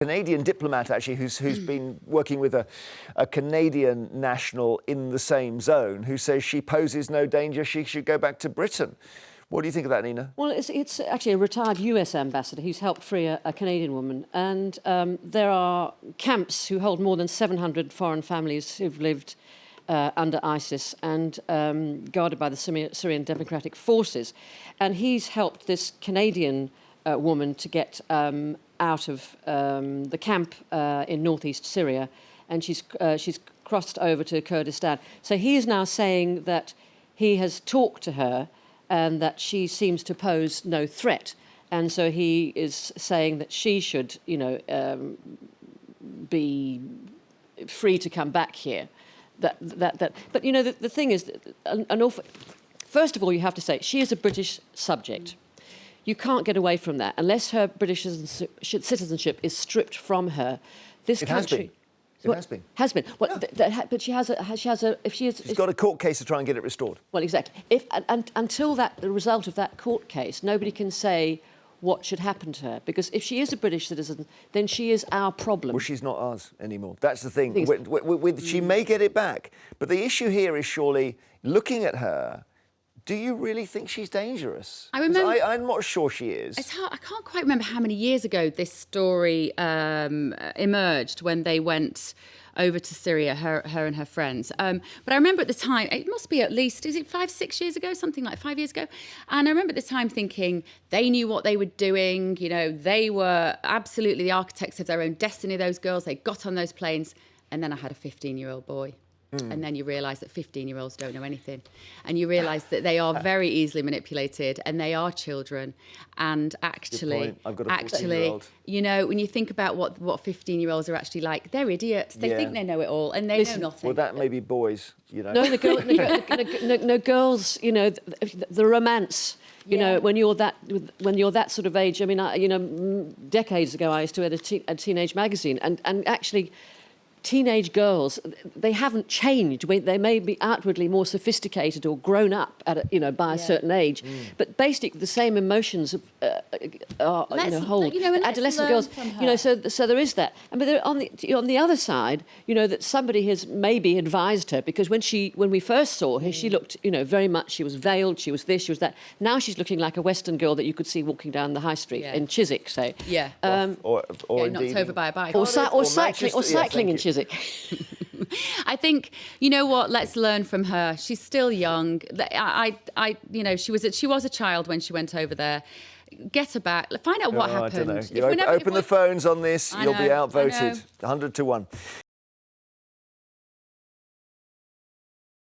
Canadian diplomat, actually, who's been working with a Canadian national in the same zone, who says she poses no danger, she should go back to Britain. What do you think of that, Nina? Well, it's actually a retired US ambassador who's helped free a Canadian woman. And there are camps who hold more than 700 foreign families who've lived under ISIS and guarded by the Syrian Democratic Forces. And he's helped this Canadian woman to get out of the camp in northeast Syria, and she's crossed over to Kurdistan. So he is now saying that he has talked to her and that she seems to pose no threat. And so he is saying that she should, be free to come back here. But the thing is, first of all, you have to say she is a British subject. You can't get away from that unless her British citizenship is stripped from her. This country. It has been. Has been. Well, yeah. But she has a. If she is, she's got a court case to try and get it restored. Well, exactly. Until the result of that court case, nobody can say what should happen to her, because if she is a British citizen, then she is our problem. Well, she's not ours anymore. That's the thing. She may get it back, but the issue here is surely looking at her. Do you really think she's dangerous? I remember. I'm not sure she is. It's hard, I can't quite remember how many years ago this story emerged when they went over to Syria, her and her friends. But I remember at the time, it must be at least, is it 5-6 years ago, something like 5 years ago? And I remember at the time thinking they knew what they were doing. They were absolutely the architects of their own destiny, those girls. They got on those planes. And then I had a 15-year-old boy. And then you realise that 15-year-olds don't know anything. And you realise that they are very easily manipulated and they are children. And actually, I've got a 14-year-old. When you think about what 15-year-olds are actually like, they're idiots. They think they know it all and they know nothing. Well, that may be boys, No, no, girls, the romance. When you're that sort of age. I mean, decades ago, I used to edit a teenage magazine, and actually, teenage girls, they haven't changed. They may be outwardly more sophisticated or grown up by a certain age, but basically the same emotions hold. Adolescent girls, so there is that. And but on the other side, that somebody has maybe advised her, because when we first saw her, she looked, very much. She was veiled. She was this. She was that. Now she's looking like a Western girl that you could see walking down the high street in Chiswick, say. Yeah. Or knocked over by a bike. Or cycling in Chiswick. I think, let's learn from her. She's still young. She was a child when she went over there. Get her back. Find out what happened. I don't know. Open the phones on this, you'll be outvoted 100 to 1.